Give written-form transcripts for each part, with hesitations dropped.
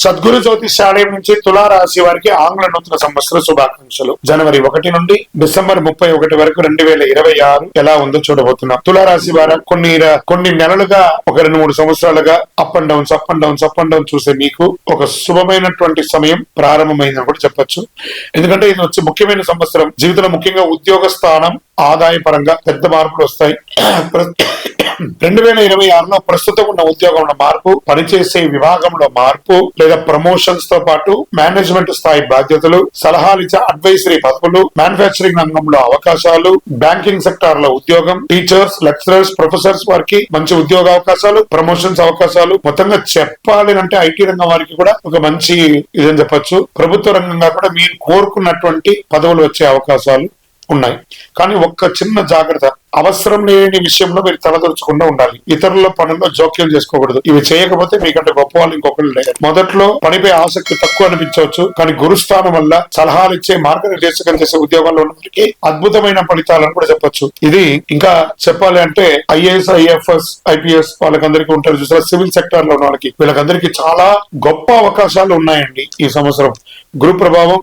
సద్గురు జ్యోతిష్యాలయం నుంచి తులారాశి వారికి ఆంగ్ల నూతన సంవత్సర శుభాకాంక్షలు. జనవరి 1 నుండి డిసెంబర్ 31 వరకు 2026 ఎలా ఉందో చూడబోతున్నాం. తులారాశి వారు కొన్ని నెలలుగా ఒక 2-3 సంవత్సరాలుగా అప్ అండ్ డౌన్ చూసే మీకు ఒక శుభమైనటువంటి సమయం ప్రారంభమైందని కూడా చెప్పొచ్చు. ఎందుకంటే ఇది వచ్చి ముఖ్యమైన సంవత్సరం. జీవితంలో ముఖ్యంగా ఉద్యోగ స్థానం, ఆదాయ పరంగా పెద్ద మార్పులు వస్తాయి. 2026లో ప్రస్తుతం ఉన్న ఉద్యోగంలో మార్పు, పనిచేసే విభాగంలో మార్పు లేదా ప్రమోషన్స్ తో పాటు మేనేజ్మెంట్ స్థాయి బాధ్యతలు, సలహాలు ఇచ్చే అడ్వైజరీ పదవులు, మ్యానుఫ్యాక్చరింగ్ రంగంలో అవకాశాలు, బ్యాంకింగ్ సెక్టార్ లో ఉద్యోగం, టీచర్స్, లెక్చరర్స్, ప్రొఫెసర్స్ వారికి మంచి ఉద్యోగ అవకాశాలు, ప్రమోషన్స్ అవకాశాలు. మొత్తంగా చెప్పాలి అంటే ఐటీ రంగం వారికి కూడా ఒక మంచి ఇదని చెప్పొచ్చు. ప్రభుత్వ రంగంగా కూడా మీరు కోరుకున్నటువంటి పదవులు వచ్చే అవకాశాలు ఉన్నాయి. కానీ ఒక్క చిన్న జాగ్రత్త, అవసరం లేని విషయంలో మీరు తలదొరచకుండా ఉండాలి. ఇతరుల పనుల్లో జోక్యం చేసుకోకూడదు. ఇవి చేయకపోతే మీకంటే గొప్ప వాళ్ళు ఇంకొకరు లేరు. మొదట్లో పనిపై ఆసక్తి తక్కువ అనిపించవచ్చు, కానీ గురుస్థానం వల్ల సలహాలు ఇచ్చే, మార్గనిర్దేశకం చేసే ఉద్యోగాల్లో ఉన్న వారికి అద్భుతమైన ఫలితాలను కూడా చెప్పొచ్చు. ఇది ఇంకా చెప్పాలి అంటే ఐఏఎస్, ఐఎఫ్ఎస్, ఐపీఎస్ వాళ్ళకందరికీ ఉంటారు చూసారా, సివిల్ సెక్టర్ లో ఉన్న వాళ్ళకి, వీళ్ళకందరికీ చాలా గొప్ప అవకాశాలు ఉన్నాయండి ఈ సంవత్సరం. గురు ప్రభావం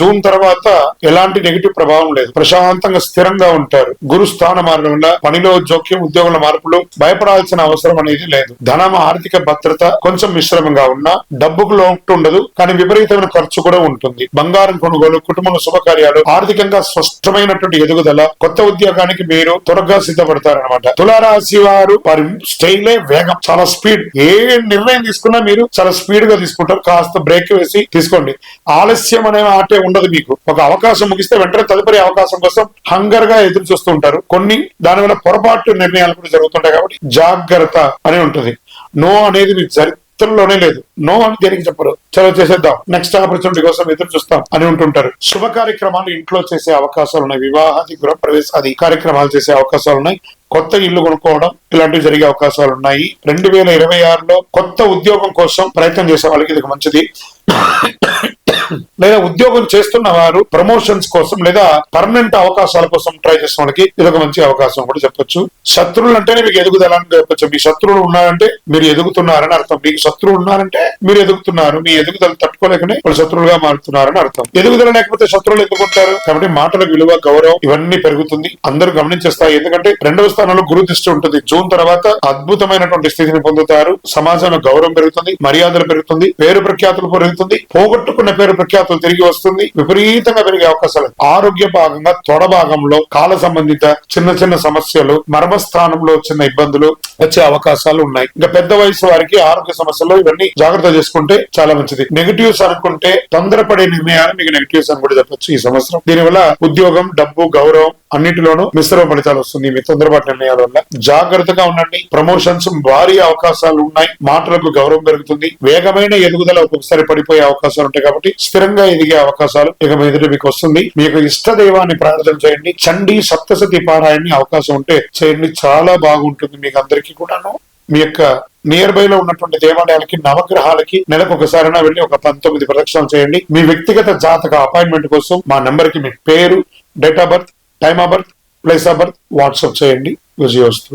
జూన్ తర్వాత ఎలాంటి నెగిటివ్ ప్రభావం లేదు. ప్రశాంతంగా స్థిరంగా ఉంటారు. గురు స్థాన మారడం వల్ల పనిలో జోక్యం, ఉద్యోగుల మార్పులు, భయపడాల్సిన అవసరం అనేది లేదు. ధనం, ఆర్థిక భద్రత కొంచెం మిశ్రమంగా ఉన్నా డబ్బుకు లోటు ఉండదు, కానీ విపరీతమైన ఖర్చు కూడా ఉంటుంది. బంగారం కొనుగోలు, కుటుంబంలో శుభకార్యాలు, ఆర్థికంగా స్పష్టమైనటువంటి ఎదుగుదల, కొత్త ఉద్యోగానికి మీరు త్వరగా సిద్ధపడతారనమాట. తులారాశి వారు వారి స్టైలే వేగం, చాలా స్పీడ్. ఏ నిర్ణయం తీసుకున్నా మీరు చాలా స్పీడ్ గా తీసుకుంటారు. కాస్త బ్రేక్ వేసి తీసుకోండి. ఆలస్యం అనే ఆటే ఉండదు. మీకు ఒక అవకాశం ముగిస్తే వెంటనే తదుపరి అవకాశం కోసం హంగర్ గా ఎదురు చూస్తూ ఉంటారు. కొన్ని దానివల్ల పొరపాటు నిర్ణయాలు కూడా జరుగుతుంటాయి. కాబట్టి జాగ్రత్త అని ఉంటుంది. నో అనేది మీ చరిత్రలోనే లేదు. నో అని దేనికి చెప్పరు. చలో చేసేద్దాం, నెక్స్ట్ ఆపర్చునిటీ కోసం ఎదురు చూస్తాం అని ఉంటుంటారు. శుభ కార్యక్రమాలు ఇంట్లో చేసే అవకాశాలు ఉన్నాయి. వివాహాది, గృహప్రవేశాది కార్యక్రమాలు చేసే అవకాశాలు ఉన్నాయి. కొత్త ఇల్లు కొనుక్కోవడం ఇలాంటివి జరిగే అవకాశాలు ఉన్నాయి. 2026లో కొత్త ఉద్యోగం కోసం ప్రయత్నం చేసే వాళ్ళకి ఇది మంచిది. లేదా ఉద్యోగం చేస్తున్న వారు ప్రమోషన్స్ కోసం లేదా పర్మనెంట్ అవకాశాల కోసం ట్రై చేసిన వాళ్ళకి ఇది ఒక మంచి అవకాశం కూడా చెప్పొచ్చు. శత్రువులు అంటేనే మీకు ఎదుగుదల అని చెప్పొచ్చు. మీ శత్రువులు ఉన్నారంటే మీరు ఎదుగుతున్నారని అర్థం. మీకు శత్రువులు ఉన్నారంటే మీరు ఎదుగుతున్నారు. మీ ఎదుగుదల తట్టుకోలేకనే వాళ్ళు శత్రువులుగా మారుతున్నారని అర్థం. ఎదుగుదల లేకపోతే శత్రువులు ఎందుకుంటారు? కాబట్టి మాటల విలువ, గౌరవం ఇవన్నీ పెరుగుతుంది. అందరూ గమనించేస్తాయి. ఎందుకంటే 2వ స్థానంలో గురు దృష్టి ఉంటుంది. జూన్ తర్వాత అద్భుతమైనటువంటి స్థితిని పొందుతారు. సమాజంలో గౌరవం పెరుగుతుంది, మర్యాదలు పెరుగుతుంది, పేరు ప్రఖ్యాతులు పెరుగుతుంది, పోగొట్టుకున్న పేరు ప్రఖ్యాతులు తిరిగి వస్తుంది. విపరీతంగా పెరిగే అవకాశాలు. ఆరోగ్య భాగంగా తొడ భాగంలో కాల సంబంధిత చిన్న సమస్యలు, మర్మస్థానంలో చిన్న ఇబ్బందులు వచ్చే అవకాశాలు ఉన్నాయి. ఇంకా పెద్ద వయసు వారికి ఆరోగ్య సమస్యలు ఇవన్నీ జాగ్రత్త చేసుకుంటే చాలా మంచిది. నెగిటివ్స్ అనుకుంటే తొందరపడే నిర్ణయాలు మీకు నెగిటివ్స్ అని కూడా చెప్పొచ్చు ఈ సంవత్సరం. దీనివల్ల ఉద్యోగం, డబ్బు, గౌరవం అన్నిటిలోనూ మిశ్రమ ఫలితాలు వస్తుంది మీ తొందరపాటు నిర్ణయాల వల్ల. జాగ్రత్తగా ఉండండి. ప్రమోషన్స్, భారీ అవకాశాలు ఉన్నాయి. మాటలకు గౌరవం పెరుగుతుంది. వేగమైన ఎదుగుదల ఒక్కొక్కసారి పడిపోయే అవకాశాలు ఉంటాయి. కాబట్టి స్థిరంగా ఎదిగే అవకాశాలు ఇక మీద మీకు వస్తుంది. మీకు ఇష్ట దైవాన్ని ప్రార్థన చేయండి. చండీ సప్తశతి పారాయణని అవకాశం ఉంటే చేయండి. చాలా బాగుంటుంది మీకు అందరికీ కూడాను. మీ యొక్క నియర్ బై లో ఉన్నటువంటి దేవాలయాలకి, నవగ్రహాలకి నెలకు ఒకసారైనా వెళ్ళి ఒక 19 ప్రదక్షిణలు చేయండి. మీ వ్యక్తిగత జాతక అపాయింట్మెంట్ కోసం మా నెంబర్ కి మీ పేరు, date of birth, time of birth, place of birth WhatsApp చేయండి. విజయోస్తు.